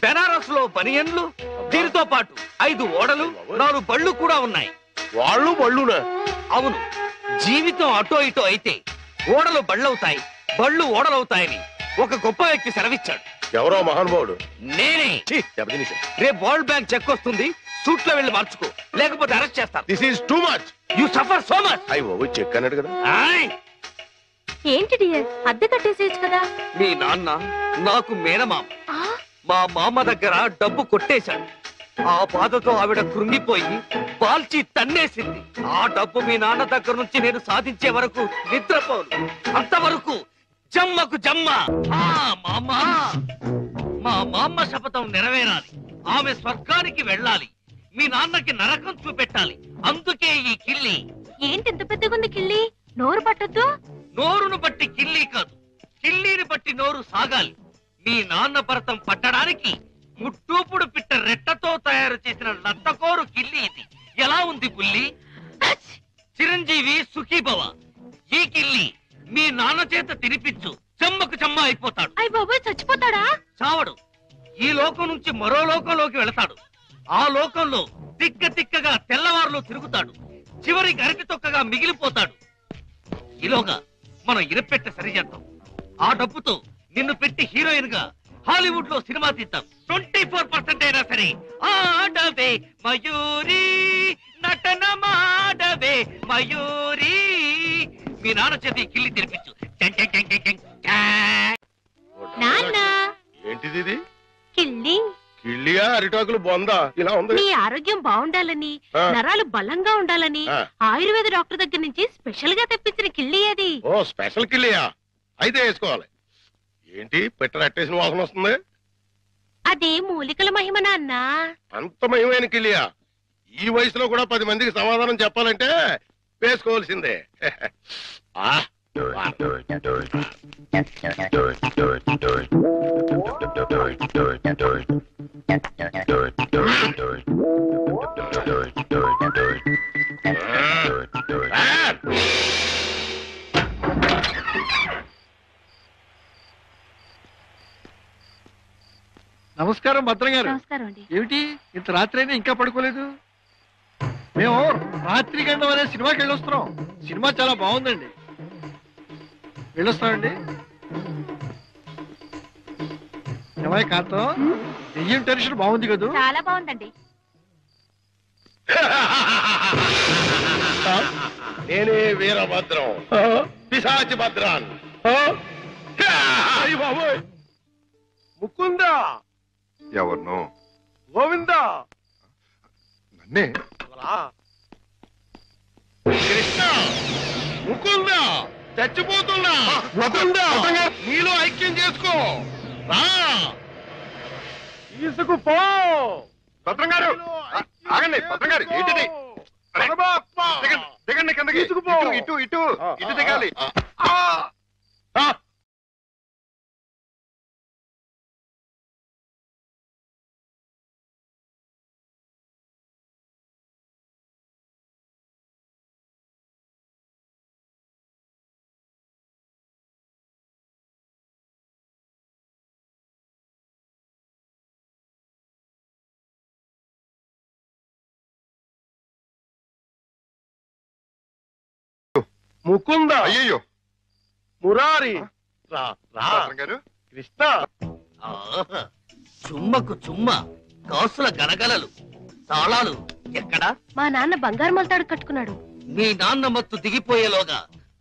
బెనారస్ లో బనియన్లు, దీనితో పాటు 5 ఓడలు, 4 బళ్ళు కూడా ఉన్నాయి. వాళ్ళు బళ్ళునా? అవును. జీవితం అటో ఇటో అయితే ఓడలు బళ్ళవుతాయి, బళ్ళు ఓడలవుతాయని ఒక గొప్ప వ్యక్తి సెలవిచ్చాడు. ఎవరో మహానుభావుడు. నేనే. రేపు వరల్డ్ బ్యాంక్ చెక్ వస్తుంది, సూట్ లో వెళ్ళి మార్చుకో, లేకపోతే అరెస్ట్ చేస్తాను. This is too much. You suffer so much. అయ్యో చెక్ అన్నాడు కదా. ఏంటి డియర్, అద్దె కట్టేసేయచ్చు కదా. మీ నాన్న నాకు మేనమామ. మా మామ దగ్గర డబ్బు కొట్టేశాడు. ఆ బాధతో ఆవిడ కృంగిపోయి పాల్చి తన్నేసింది. ఆ డబ్బు మీ నాన్న దగ్గర నుంచి నేను సాధించే వరకు నిద్రపోను. అంతవరకు జమ్మకు జమ్మ. మా మామ శపథం నెరవేరాలి. ఆమె స్వర్గానికి వెళ్ళాలి. మీ నాన్నకి నరకం చూపెట్టాలి. అందుకే ఈ కిల్లి. ఏంటి ఇంత పెద్దగుంది కిల్లి? నోరు పట్టొద్దు. నోరును బట్టి కిల్లి కాదు, కిల్లీని బట్టి నోరు సాగాలి. మీ నాన్న భరతం పట్టడానికి ముట్టూపుడు పిట్ట రెట్టతో తయారు చేసిన లత్తకోరు కిల్లి ఇది. ఎలా ఉంది బుల్లి? చిరంజీవి సుఖీభవ. ఈ కిల్లి మీ నాన్న చేత తినిపించు, చెమ్మకు చెమ్మ అయిపోతాడు. అయ్య బాబోయ్, చచ్చిపోతాడా? చావడు. ఈ లోకం నుంచి మరో లోకంలోకి వెళతాడు. ఆ లోకంలో తిక్క తిక్కగా తెల్లవారులో తిరుగుతాడు. చివరికి అరటి తొక్కగా మిగిలిపోతాడు. ఈలోగా మనం ఇరపెట్ట సరిచేద్దాం. ఆ డబ్బుతో నిన్ను పెట్టి హీరోయిన్ గా హాలీవుడ్ లో సినిమా తీద్దాం. 24% అయినా సరే ఆడవే మయూరి, నటన మాడవే మయూరి. మీ నాన్న చేతి కిల్లి తెరిపించు. నాన్న, ఏంటిది ఇది? కిల్లి. కిళ్ళియా అరిటాకులు బొందా ఇలా ఉంది? నీ ఆరోగ్యం బాగుండాలని, నరాలు బలంగా ఉండాలని ఆయుర్వేద డాక్టర్ దగ్గర నుంచి స్పెషల్ గా తెప్పించిన కిల్లి అది. ఓ స్పెషల్ కిళ్ళియా? అయితే వేసుకోవాలి. ఏంటి పెట్ట అట్టేసిన వాసన వస్తుంది? అది మూలికల మహిమ నాన్న. అంత మహిమైన కిళ్ళియా? ఈ వయసులో కూడా 10 మందికి సమాధానం చెప్పాలంటే వేసుకోవాల్సిందే. నమస్కారం భద్రం గారు. నమస్కారం అండి. ఏమిటి ఇంత రాత్రి అయినా ఇంకా పడుకోలేదు? మేము రాత్రి గండం అనే సినిమాకి వెళ్ళొస్తున్నాం. సినిమా చాలా బాగుందండి. వెళ్ళొస్తామండి. ఏమై కాంతం, దెయ్యం టెన్షన్ బాగుంది కదా? చాలా బాగుందండి. నేనే వీరభద్రం, పిశాచి భద్రాన్. ముకుందా. ఎవరినో? గోవిందా. నన్నే. కృష్ణ, ముకుందా, చచ్చిపోతున్నా. నీలో ఐక్యం చేసుకో. రా, తీసుకుపో. భద్రం గారు ఆగండి. భద్రం గారు ఏంటిది? దిగండి కిందకి. ఇటు ఇటు ఇటు దిగాలి. ముకుందా. అయ్యో మురారి. గారు. కృష్ణ. చుమ్మకు చుమ్మ, కాసుల గలగలలు, తాళాలు ఎక్కడా? మా నాన్న బంగారు మొలతాడు కట్టుకున్నాడు. మీ నాన్న మత్తు దిగిపోయేలోగా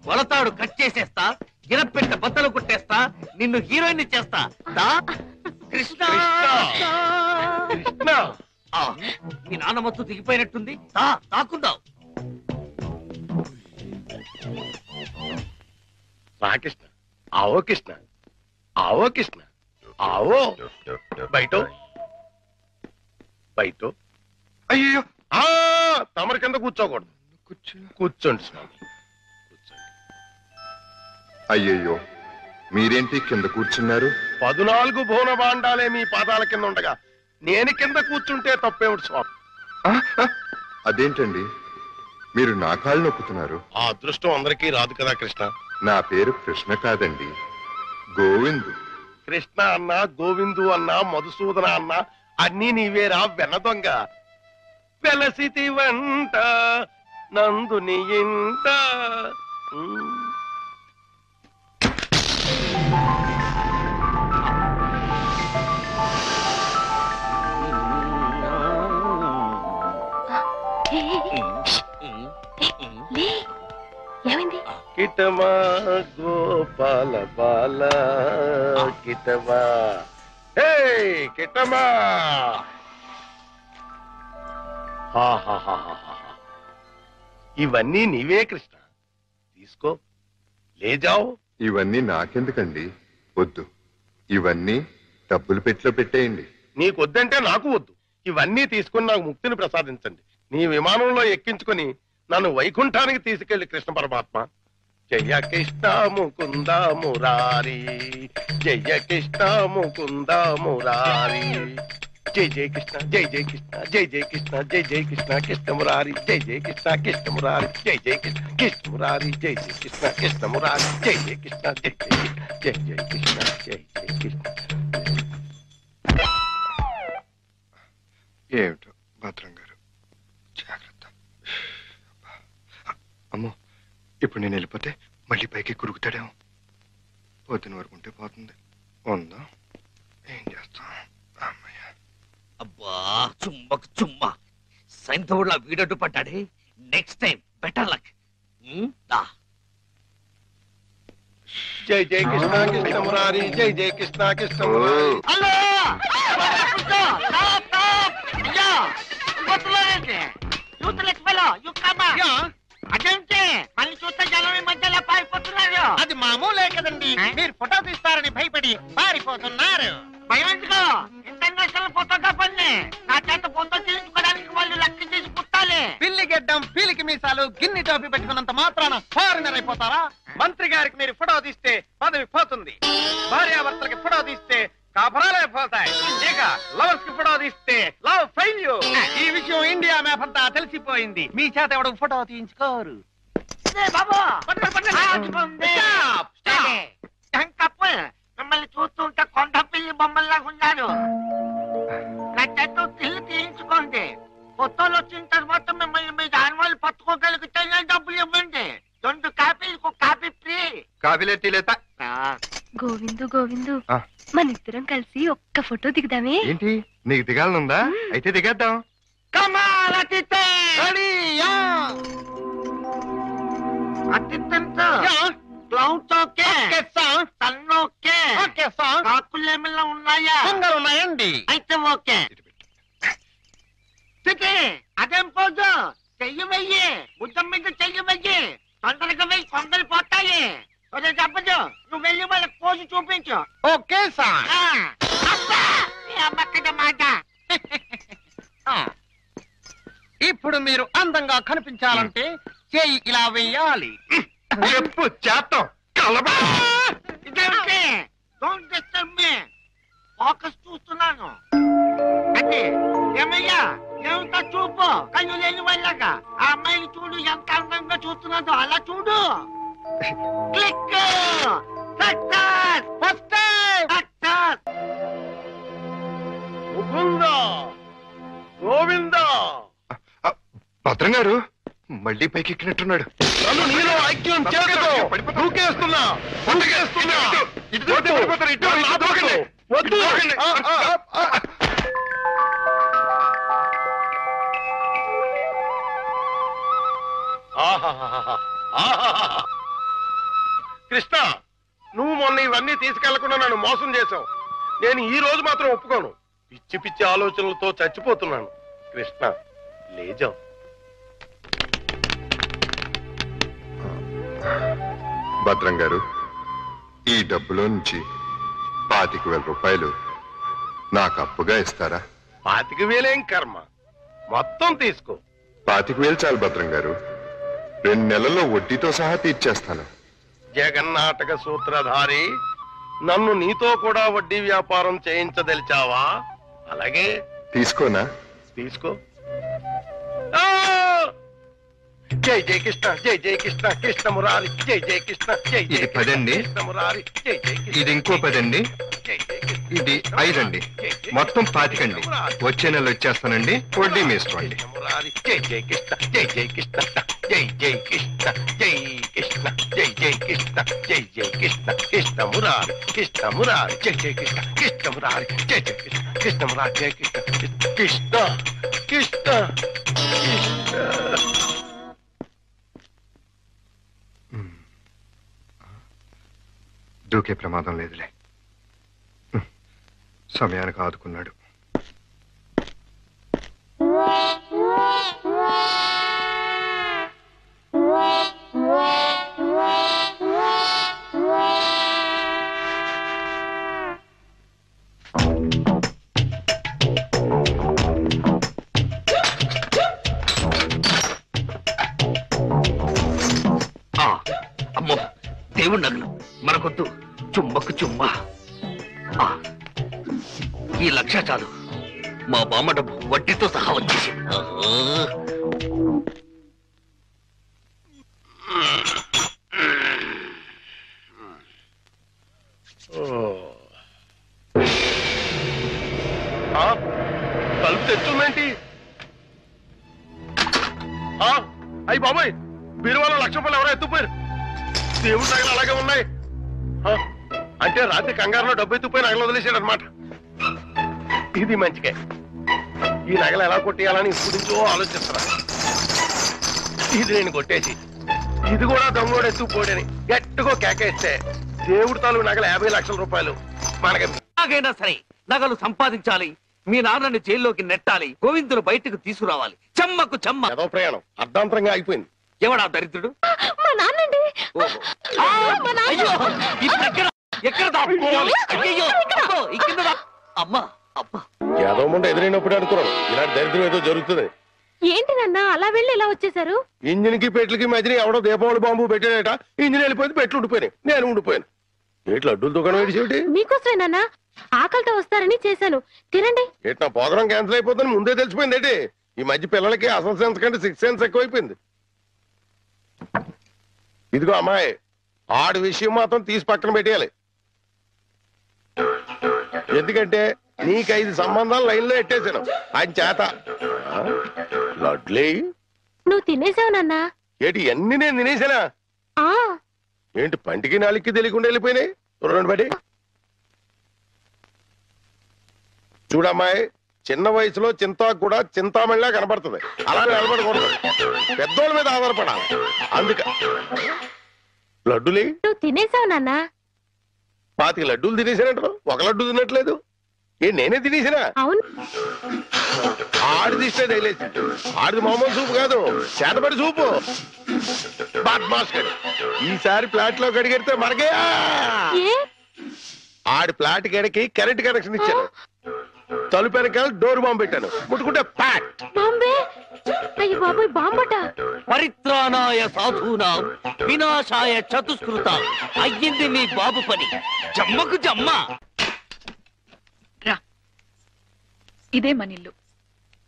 మొలతాడు కట్ చేసేస్తా, గిరపెట్ట బద్దలు కొట్టేస్తా, నిన్ను హీరోయిన్ చేస్తా. దా కృష్ణ. కృష్ణ. మీ నాన్న మత్తు దిగిపోయినట్టుంది. తాకుందాం. రా కృష్ణ. ఆవో కృష్ణ, ఆవో కృష్ణ, ఆవో. బయట బయట. అయ్యో తమరి కింద కూర్చోకూడదు. కూర్చోండి స్వామి, కూర్చోండి. అయ్యయ్యో మీరేంటి కింద కూర్చున్నారు? 14 భువన భాండాలే మీ పాదాల కింద ఉండగా నేను కింద కూర్చుంటే తప్పేమిటి స్వామి? అదేంటండి మీరు నా కాళ్ళు నొక్కుతున్నారు? ఆ అదృష్టం అందరికీ రాదు కదా కృష్ణ. నా పేరు కృష్ణ కాదండి, గోవిందు. కృష్ణ అన్న, గోవిందు అన్న, మధుసూదన అన్న అన్నీ నీవేరా వెన్న దొంగ. వెలసితి వంట నందుని ఇంట. ఏమైంది? కిటమా గోపాల బాల కిటమా. హే కిటమా. ఇవన్నీ నీవే కృష్ణ, తీసుకో, లేజావు. ఇవన్నీ నాకెందుకండి? వద్దు, ఇవన్నీ డబ్బులు పెట్టిలో పెట్టేయండి. నీకొద్దంటే నాకు వద్దు. ఇవన్నీ తీసుకుని నాకు ముక్తిని ప్రసాదించండి. నీ విమానంలో ఎక్కించుకొని నన్ను వైకుంఠానికి తీసుకెళ్లి కృష్ణ పరమాత్మ. జయ కృష్ణ ముకుంద మురారి, జయ కృష్ణ ముకుంద మురారి. జై జయ కృష్ణ, జై జయ కృష్ణ, జై జయ కృష్ణ, జై జయ కృష్ణ కృష్ణ మురారి, జై జయ కృష్ణ కృష్ణ మురారి, జై జయ కృష్ణ కృష్ణ మురారి, జై జయ కృష్ణ కృష్ణ మురారి, జై జయ కృష్ణ, జై జయ కృష్ణ, జై జయ కృష్ణ, జై జయ కృష్ణ. ఏమిటో భద్రం గారు, జాగ్రత్త. అమ్మో, ఇప్పుడు నేను వెళ్ళిపోతే మళ్ళీ పైకి కురుకుతాడేమో. పొద్దున వరకు ఉంటే పోతుంది. ఉందా, ఏం చేస్తాం? అమ్మయ్య. అబ్బా చుమ్మకు చుమ్మా, సైంధవుడిలా వీడడ్డు పడ్డాడే. Next time better luck. జై జయ కృష్ణ కృష్ణ మురారి, జై జయ కృష్ణ కృష్ణ మురారి. అదేంటి మళ్ళీ చూస్తే జనం ఈ మధ్యలో పారిపోతున్నారు? అది మామూలే కదండి. మీరు ఫోటో తీస్తారని భయపడి పారిపోతున్నారు. భయం ఎందుకు? ఇంటర్నేషనల్ ఫోటోగ్రాఫర్ని నా చేత ఫోటో తీయించుకోవడానికి వాళ్ళు లెక్క చేసి పుట్టాలి. పిల్లి గెడ్డం, పీలికి మీసాలు, గిన్ని టోపీ పెట్టుకున్నంత మాత్రాన ఫారినర్ అయిపోతారా? మంత్రి గారికి మీరు ఫోటో తీస్తే పదవి పోతుంది. భార్యాభర్తలకి ఫోటో తీస్తే కాపురాలే పోతాయి. ఇక లవర్స్ కి ఫోటో తీస్తే లవ్ ఫెయిల్యూర్. ఈ విషయం ఇండియా మ్యాప్ అంతా తెలిసిపోయింది. మీ చేత ఎవడు ఫోటో తీయించుకోరు. మిమ్మల్ని చూస్తుంటే కొండ పిల్లి బొమ్మల్లా ఉన్నారు. నా చేత ఇల్లు తీయించుకోండి. ఫోటోలు వచ్చిన తర్వాత మిమ్మల్ని మీ దానివాళ్ళు పట్టుకోగలిగితే డబ్బులు ఇవ్వండి. 2 కాపీలకు కాపీ ఫ్రీ. కాఫీలే టీలేత. గోవిందు గోవిందు, మన ఇద్దరం కలిసి ఒక్క ఫోటో దిగుదామే? ఏంటి, నీకు దిగాలనుందా? అయితే దిగేద్దాం. కాకులేమిలా ఉన్నాయా? ఉన్నాయండి. అయితే ఓకే. అదేం పోదు, చెయ్యి వెయ్యి, బుద్ధం మీద చెయ్యి వెయ్యి. తొందరగా వెయ్యి, కొందరు పోతాయి. చెప్పదు, నువ్వు వెళ్ళి వాళ్ళకి పోజు చూపించు. Okay sir. మాట. ఇప్పుడు మీరు అందంగా కనిపించాలంటే చెయ్యి ఇలా వెయ్యాలి. చెప్పు చేస్తాం. ఇదేంటి? Don't disturb me. ఫోకస్ చూస్తున్నాను. అంటే ఏమయ్యా, ఏమిటా చూపు? కళ్ళు లేని వాళ్ళగా ఆ అమ్మాయిని చూడు, ఎంత అందంగా చూస్తున్నాదో అలా చూడు. Click. Success. First success. Mukunda, Govinda. భద్రం గారు మళ్ళీ పైకి ఎక్కినట్టున్నాడు. నన్ను నీలో ఐక్యం చేయదు. దూకేస్తున్నా, దూకేస్తున్నా. వద్దు. కృష్ణ, నువ్వు మొన్న ఇవన్నీ తీసుకెళ్లకుండా నన్ను మోసం చేశావు. నేను ఈ రోజు మాత్రం ఒప్పుకోను. పిచ్చి పిచ్చి ఆలోచనలతో చచ్చిపోతున్నాను. కృష్ణ, లేజాం. భద్రం గారు, ఈ డబ్బులో నుంచి 25,000 రూపాయలు నాకు అప్పుగా ఇస్తారా? 25,000 కర్మ, మొత్తం తీసుకో. 25,000 చాలు భద్రం గారు. 2 నెలల్లో వడ్డీతో సహా తీర్చేస్తాను. జగన్నాటక సూత్రధారి, నన్ను నీతో కూడా వడ్డీ వ్యాపారం చేయించదలిచావా? అలాగే తీసుకోనా? తీసుకో. జై జై కృష్ణ జై జై కృష్ణ కృష్ణ మురారి జై జై కృష్ణ జై జై ఇది 10 అండి. కృష్ణ మురారి జై జై కృష్ణ. ఇది ఇంకో 10 అండి. జై జై కృష్ణ. ఇది 5 అండి. మొత్తం 25 అండి. వచ్చే నెల వచ్చేస్తానండి. వడ్డీ వేసుకోండి. మురారి జై జై కృష్ణ జై జై కృష్ణ జై జై కృష్ణ జై కృష్ణ జై జై కృష్ణ జై జై కృష్ణ కృష్ణ మురారి జై జై కృష్ణ కృష్ణ మురారి జై జై కృష్ణ కృష్ణ మురారి జై కృష్ణ కృష్ణ కృష్ణ కృష్ణ. దూకే ప్రమాదం లేదులే. సమయానికి ఆదుకున్నాడు. అమ్మో దేవుడి నగలు మనకొద్దు. చుమ్మకు చుమ్మా. ఈ 1,00,000 చాలు. మా బామ్మ డబ్బు వడ్డీతో సహా వచ్చేసి. తలుపు తెచ్చుందేంటి? అయ్యి బాబాయ్, బీరువాలో 1,00,000 రూపాయలు ఎవరో ఎత్తుపోయారు. దేవుడి నగలు అలాగే ఉన్నాయి. అంటే రాత్రి కంగారులో డబ్బు ఎత్తుపోయి నగలు వదిలేశాడు అనమాట. ఇది మంచిగా. ఈ నగలు ఎలా కొట్టేయాలని ఇప్పుడు నుంచో ఆలోచిస్తున్నా. ఇది నేను కొట్టేసి ఇది కూడా దొంగోడు ఎత్తుకుపోడని గట్టిగా కేకేస్తే దేవుడి తాలూకు నగలు 50 లక్షల రూపాయలు మనకి. ఎలాగైనా సరే నగలు సంపాదించాలి. మీ నాన్నని జైల్లోకి నెట్టాలి. గోవిందులు బయటకు తీసుకురావాలి. చెమ్మకు చెమ్మ. ఏదో ప్రయాణం అర్ధాంతరంగా అయిపోయింది. ఎవడా దరిద్రుడు? మా నాన్నండి. అయ్యో, ఇప్పుడు ఎక్కడ దాక్కోవాలి? అయ్యయ్యో, అబ్బో, ఈ కింద అమ్మా అబ్బా. ఏదో ముందు ఎదురైనప్పుడు అనుకున్నాను ఇలాంటి దరిద్రం ఏదో జరుగుతుంది. ఏంటి నాన్న అలా వెళ్ళి ఇలా వచ్చేసారు? ఇంజిన్ కి పెట్లకి మధ్యన ఎవడో దీపావళి బాంబు పెట్టాడట. ఇంజిన్ వెళ్ళిపోయింది, పెట్లు ఉండిపోయినాయి. నేను ఉండిపోయాను. ఏట్లు అడ్డుల దుకాణం ఏడిసేటి? మీకోసమే నాన్న, ఆకలితో వస్తారని చేశాను. తినండి. ఏటి నా ప్రోగ్రాం క్యాన్సిల్ అయిపోతుందని ముందే తెలిసిపోయింది ఏంటి? ఈ మధ్య పిల్లలకి అసలు సెన్స్ కంటే 6th సెన్స్ ఎక్కువైపోయింది. ఇదిగో అమ్మాయి, ఆడి విషయం మాత్రం తీసి పక్కన పెట్టేయాలి. ఎందుకంటే నీకు 5 సంబంధాలు లైన్ లో ఎట్టేశాను ఆయన చేత. లడ్లీ, నువ్వు తినేసావు నాన్న. ఏంటి అన్ని నేను తినేసానా? ఏంటి పంటికి నాలుగుకి తెలియకుండా వెళ్ళిపోయినాయి? చూడండి బట్టి. చూడమ్మాయి, చిన్న వయసులో చింతాకు కూడా చింతామణిలా కనపడుతుంది. అలా నిలబడకూడదు, పెద్దోళ్ళ మీద ఆధారపడాలి. అందుక లడ్డులే నువ్వు తినేసావు నాన్న. 25 లడ్డూలు తినేసానంటారు, 1 లడ్డు తినట్లేదు. నేనే తినేసినా? అవును. ఆడిదిస్తే తగిలేసి. ఆడిది మామూలు సూపు కాదు, చేతపడి సూపు. ఈసారి ప్లాట్ లో కడిగెడితే మనకే. ఆడి ప్లాట్ గడికి కరెంట్ కనెక్షన్ ఇచ్చాను. తలుపు వెనకాల డోర్ బాంబు పెట్టాను. ముట్టుకుంటే ప్యాట్. అయ్యో బాబోయ్, బాంబట. పరిత్రాణాయ సాధూనాం వినాశాయ చతుష్కృతాం. అయ్యింది మీ బాబు పని. జమ్మకు జమ్మ. రా, ఇదే మనిల్లు.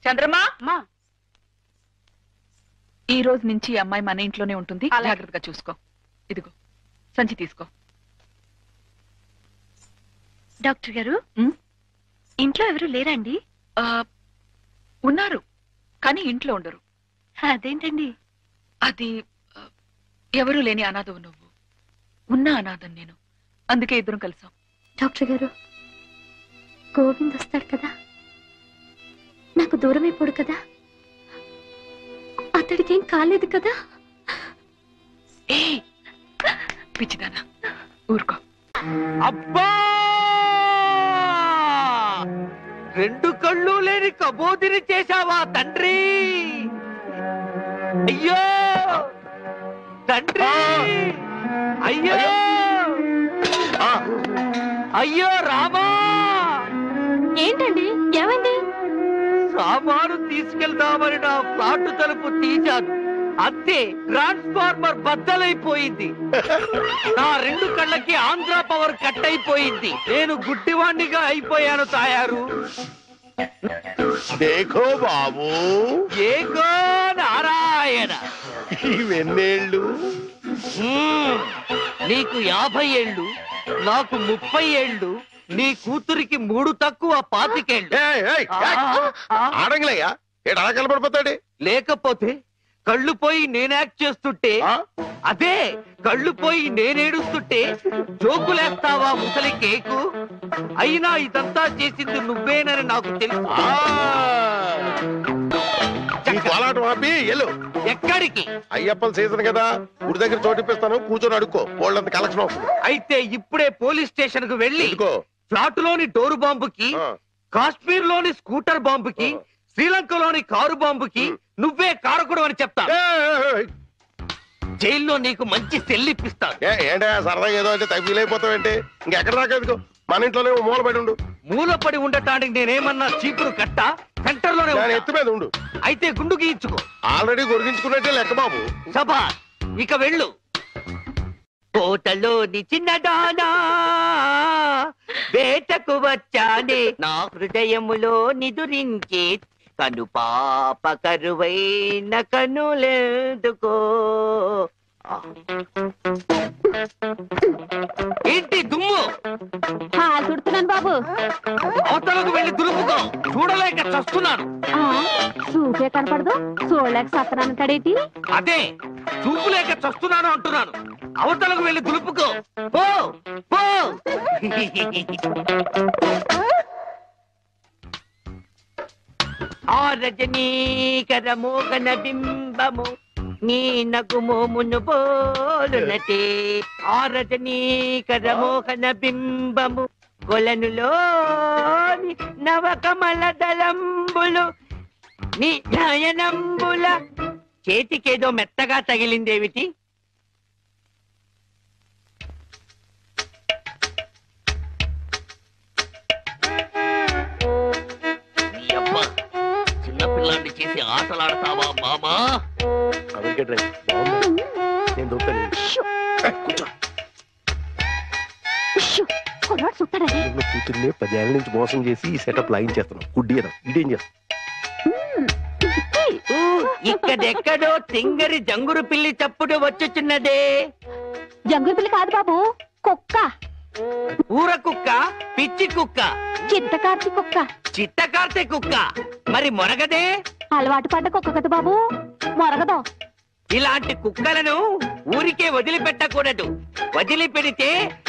చంద్రమా, ఈ రోజు నుంచి ఈ అమ్మాయి మన ఇంట్లోనే ఉంటుంది. జాగ్రత్తగా చూసుకో. ఇదిగో సంచి తీసుకో. డాక్టర్ గారు, ఇంట్లో ఎవరు లేరండి? ఉన్నారు, కానీ ఇంట్లో ఉండరు. అదేంటండి? అది ఎవరూ లేని అనాథవు నువ్వు, ఉన్న అనాథం నేను. అందుకే ఇద్దరం కలిసాం. డాక్టర్ గారు, గోవింద్ వస్తాడు కదా, నాకు దూరం అయిపోడు కదా, అతడికి ఏం కాలేదు కదా? ఏ పిచ్చిదానా, ఊరుకో. అబ్బా, 2 కళ్ళు లేని కబోదిని చేశావా తండ్రి? అయ్యో తండ్రి, అయ్యో అయ్యో రామా. ఏంటండి, ఏమైంది? సామాను తీసుకెళ్దామని నా ఫ్లాట్ తలుపు తీశాను, అంతే ట్రాన్స్ఫార్మర్ బద్దలైపోయింది. నా 2 కళ్ళకి ఆంధ్ర పవర్ కట్ అయిపోయింది. నేను గుడ్డివాణ్ణిగా అయిపోయాను తాయారు. దేఖో బాబు, ఏగో నా నారాయణ. ఇవెన్నేళ్ళు? నీకు 50 ఏళ్ళు, నాకు 30 ఏళ్ళు, నీ కూతురికి 3 తక్కువ 25 ఏళ్ళు. ఆడంగిలయ్యా ఏడు అలా కలపడిపోతాడు. లేకపోతే కళ్ళు పోయి నేను యాక్ట్ చేస్తుంటే, అదే కళ్ళు పోయి నేనేడుస్తుంటే జోకులేస్తావా ముసలి కేకు? అయినా ఇదంతా చేసింది నువ్వేనని నాకు తెలుసు. కోలాటం ఆపి ఎల్లు. ఎక్కడికి? అయ్యప్పల సీజన్ కదా, గుడి దగ్గర చోటిప్పిస్తాను, కూర్చొని అడుక్కో. వాళ్ళంత కలెక్షన్ అవుతుంది. అయితే ఇప్పుడే పోలీస్ స్టేషన్ కు వెళ్ళి ఫ్లాట్ లోని డోరు బాంబుకి, కాశ్మీర్ లోని స్కూటర్ బాంబుకి, శ్రీలంకలోని కారు బాంబుకి నువ్వే కారకుడు అని చెప్తా. జైల్లో నీకు మంచి సెల్లిప్పిస్తాను. ఏంటా సరదాగా ఏదో అంటే తగ్గిలైపోతావేంటి? ఇంకెక్కడ దాకా ఎందుకు? మన ఇంట్లోనే మూలపడి ఉండు. మూలపడి ఉండటానికి నేనేమన్నా చీపురు కట్ట? సెంటర్ లోనే ఎత్తు మీద ఉండు. అయితే గుండు గీయించుకో. ఆల్రెడీ గొరిగించుకున్నట్టే లెక్క బాబు. సభా ఇక వెళ్ళు. కోటలోని చిన్నదానా వేటకు వచ్చానే, నా హృదయములో నిదురించే కను పాప కరువైన కనులెందుకో. ఏంటి దుమ్ము? చుడుతున్నాను బాబు. అవతలకు వెళ్ళి దులుపుకో. చూడలేక చస్తున్నాను. చూపే కనపడదు, చూడలేక సత్తనాను కడేటి. అదే చూపులేక చస్తున్నాను అంటున్నాను. అవతలకు వెళ్ళి దులుపుకో. పో పో. ఆ రజనీకర మోగన బింబము నీ నగుమోమును పోలునటే. ఆ రజనీకర మోహన బింబము కొలనులోని నవకమల దళంబులు నీ నయనంబుల. చేతికేదో మెత్తగా తగిలిందేమిటి? చిన్నపిల్లాన్ని చేసి ఆటలాడతావా మామా? నేను దొరుకుతాను. కూతుర్ని 10 ఏళ్ళ నుంచి మోసం చేసి ఈ సెటప్ లాగించేస్తున్నాం. గుడ్డియడం ఇదేం చేస్తాం? ఇక్కడెక్కడో తింగరి జంగురు పిల్లి చప్పుడు వచ్చుచున్నదే. జంగురు పిల్లి కాదు బాబు, కుక్క. ఊర కుక్క, పిచ్చి కుక్క, చిత్తకార్తి కుక్క. చిత్తకార్తె కుక్క మరి మొరగదే? అలవాటు పడ్డ కుక్క కదా బాబు, మొరగదు. ఇలాంటి కుక్కలను ఊరికే వదిలిపెట్టకూడదు. వదిలిపెడితే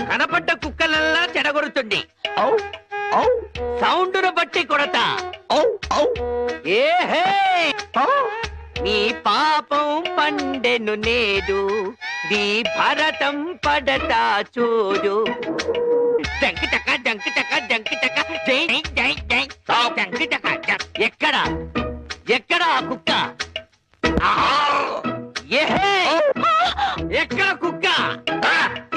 కనపడ్డ కుక్కలల్లా చెడగొడుతుంది. సౌండును బట్టి కొడతా. ఏహే, నీ పాపం పండెను నేడు, నీ భరతం పడతా చూడు. జంకి చక్క జంకి చక్క జంకి చక్క జై జై జై జంకి చక్క. ఎక్కడ ఎక్కడ ఆ కుక్క? ఏహే, ఎక్కడ కుక్క?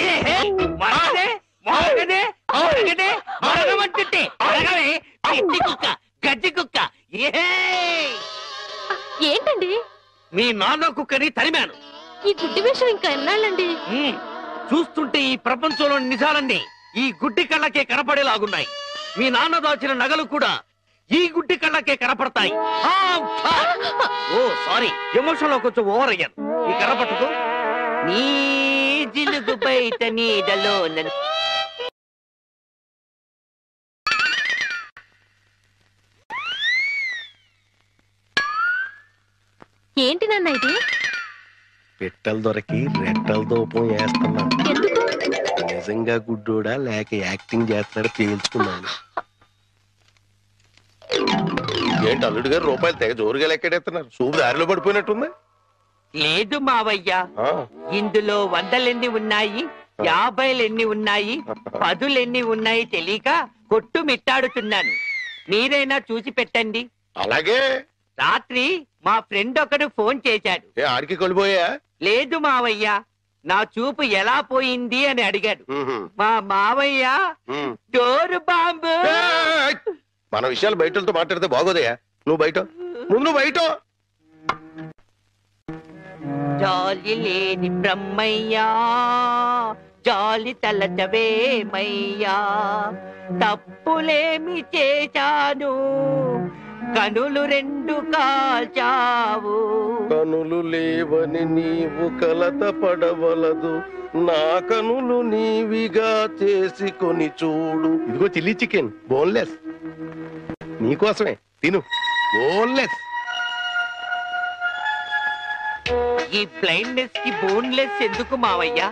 ఏహే, మరగదే మరగదే మరగదే మరగమంటుంటే మరగవే. పిచ్చి కుక్క, గజ్జి కుక్క. ఏహే, ఏంటండి? మీ నాన్న కుక్కని తరిమాను. ఈ గుడ్డి విషయం ఇంకా ఎన్నాళ్ళండి? చూస్తుంటే ఈ ప్రపంచంలో నిజాలన్నీ ఈ గుడ్డి కళ్ళకే కనపడేలాగున్నాయి. మీ నాన్న దాచిన నగలు కూడా ఈ గుడ్డి కళ్ళకే కనపడతాయి. ఓ సారీ, ఎమోషన్ లో కొంచెం ఓవర్ అయ్యాను. ఈ కనపడదు. నీ జిలుగు బయట నీడలో ఏంటి నాన్న ఇది? పెట్టలు దొరికి రెట్టల దూపం వేస్తున్నా. ఎందుకు? నిజంగా గుడ్డోడా లేక యాక్టింగ్ చేస్తున్నాడు తేల్చుకున్నాను. ఏంటి అల్లుడు గారు రూపాయలు తెగ జోరుగా లెక్కెడేస్తున్నారు? చూపు దారిలో పడిపోయినట్టుంది. లేదు మావయ్య, ఇందులో 100 ఉన్నాయి, 50 ఉన్నాయి, 10 ఉన్నాయి తెలియక కొట్టు మిట్టాడుతున్నాను. మీరైనా చూసి పెట్టండి. అలాగే. రాత్రి మా ఫ్రెండ్ ఒకడు ఫోన్ చేశాడు. ఆడికి కొలిపోయా? లేదు మావయ్య, నా చూపు ఎలా పోయింది అని అడిగాడు. మా మావయ్య డోరు బాంబు. మన విషయాలు బయటతో మాట్లాడితే బాగోదయా. నువ్వు బయట, ముందు బయట. జాలి లేని బ్రహ్మయ్యా, జాలి తలచవేమయ్యా, తప్పులేమి చేశాను, కనులు రెండు కాల్చావు. కనులు లేవని నీవు కలత పడవలదు, నా కనులు నీవిగా చేసుకొని చూడు. ఇదిగో చిల్లీ చికెన్ బోన్లెస్, నీకోసమే తిను. బోన్లెస్. ఈ బ్లైండ్నెస్ కి బోన్లెస్ ఎందుకు మావయ్య?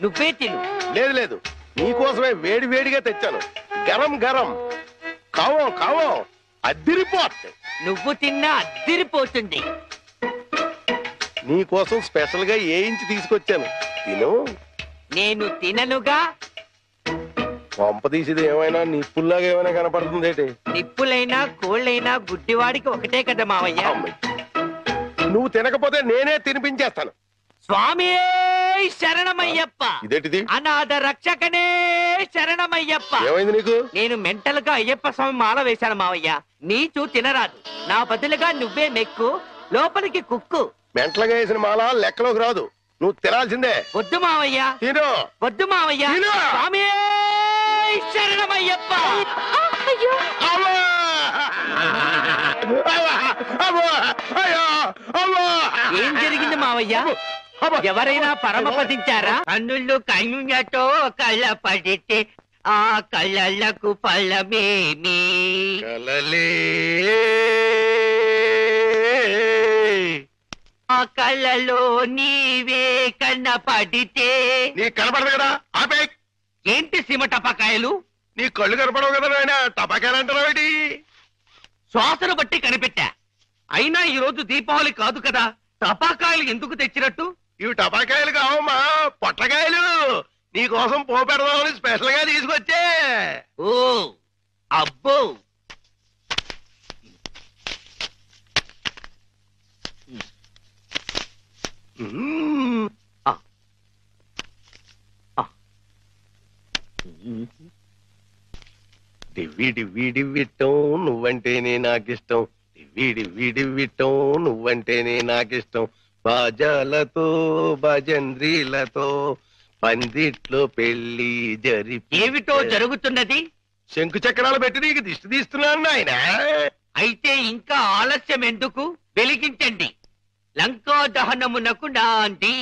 నువ్వే తిను. లేదు లేదు, నీకోసమే వేడి వేడిగా తెచ్చాను. గరం గరం. కావం కావం, అద్దిరిపోతుంది. నువ్వు తిన్నా అద్దిరిపోతుంది. నీకోసం స్పెషల్ గా ఏ ఇంచి తీసుకొచ్చాను, తిను. నేను తిననుగా. పంప తీసేది ఏమైనా నిప్పుల్లాగా ఏమైనా కనపడుతుంది ఏంటి? నిప్పులైనా కోళ్ళైనా గుడ్డివాడికి ఒకటే కదా మావయ్య. నువ్వు తినకపోతే నేనే తినిపించేస్తాను. స్వామి శరణమయ్యప్ప. ఇదేంటిది? అనాథ రక్షకనే శరణమయ్యప్ప. ఏమైంది నీకు? నేను మెంటల్ గా అయ్యప్ప స్వామి మాల వేశాను మావయ్య. నీచు తినరాదు, నా బదులుగా నువ్వే మెక్కు, లోపలికి కుక్కు. మెంటలుగా వేసిన మాల లెక్కలోకి రాదు, నువ్వు తినాల్సిందే. వద్దు మావయ్య. తిను. వద్దు మావయ్య. తిను. స్వామి శరణమయ్యప్ప. అయ్యో అమ్మా! అమ్మా! అమ్మా! అయ్యో! అమ్మా! ఏం జరిగింది మావయ్య? ఎవరైనా పరమపదించారా? కన్నుళ్ళు కన్నులతో కళ్ళ పడితే ఆ కళ్ళకు ఫలమేమి? కలలే ఆ కళ్ళలో నీవే కన్న పడితే. నీ కనపడదు కదా, ఆపే. ఏంటి సీమ టపాకాయలు? నీ కళ్ళు కనపడవు కదా నాయన, టపాకాయలు అంటారా? శ్వాసను బట్టి కనిపెట్టా. అయినా ఈ రోజు దీపావళి కాదు కదా, టపాకాయలు ఎందుకు తెచ్చినట్టు? ఇవి టపాకాయలు కావమ్మా, పొట్లకాయలు. నీకోసం పోపెడదామని స్పెషల్ గా తీసుకొచ్చే. ఓ అబ్బో, డివ్వి డివ్వి డివ్విట్టం నువ్వంటేనే నాకిష్టం, డివ్వి డివ్వి డివ్విట్టం నువ్వంటేనే నాకిష్టం. బాజాలతో భజంద్రీలతో పందిట్లో పెళ్లి జరిపి. ఏమిటో జరుగుతున్నది? శంకు చక్రాలు పెట్టి నీకు దిష్టి తీస్తున్నాను ఆయన. అయితే ఇంకా ఆలస్యం ఎందుకు? వెలిగించండి. లంకా దహనమునకు నాంది.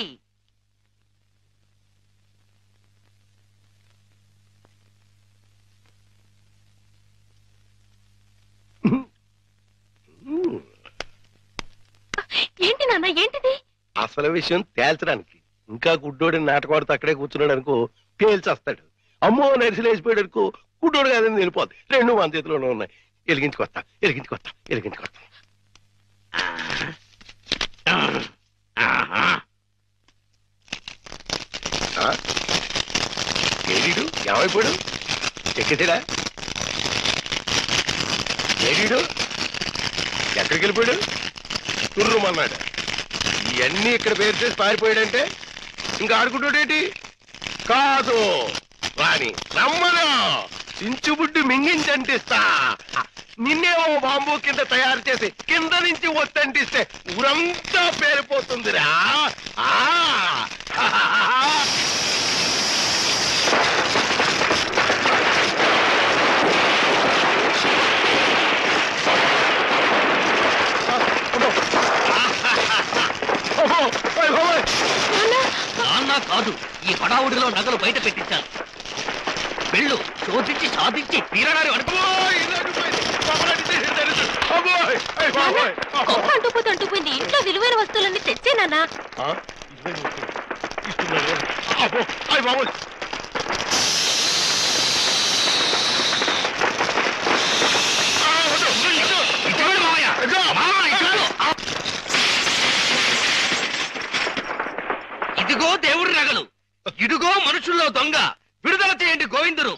ఏంటి నాన్న, ఏంటిది? అసలు విషయం తేల్చడానికి. ఇంకా గుడ్డోడి నాటకవాడితో అక్కడే కూర్చున్నాడు అనుకో, పేల్చేస్తాడు. అమ్మో నరిసిలేసిపోయాడు అనుకో, గుడ్డోడు కాదని వెళ్ళిపోద్ది. రెండు మన చేతిలోనే ఉన్నాయి. వెలిగించుకొస్తా వెలిగించుకొస్తా వెలిగించుకొస్తా. ఏడీడు ఏమైపోయాడు? ఎక్కడా ఏడీడు? ఎక్కడికి వెళ్ళిపోయాడు? తుర్రుమన్నాడు. ఇవన్నీ ఇక్కడ పేరు చేసి పారిపోయాడంటే ఇంకా ఆడుకుంటాడేంటి? కాదు రాని రమ్మను, చించుబుడ్డి మింగించంటిస్తా. నిన్నేమో బాంబు కింద తయారు చేసి కింద నుంచి ఒత్తంటిస్తే ఊరంతా పేరిపోతుందిరా. నాన్న కాదు, ఈ హడావుడిలో నగలు బయట పెట్టించాను. వెళ్ళు, శోధించి సాధించి తీరడారి అనుకో. అంటుపోయింది. ఇంట్లో విలువైన వస్తువులన్నీ తెచ్చే నాన్న. ఇదిగో దేవుడి నగలు, ఇదిగో మనుషుల్లో దొంగ. విడుదల చేయండి గోవిందుడు.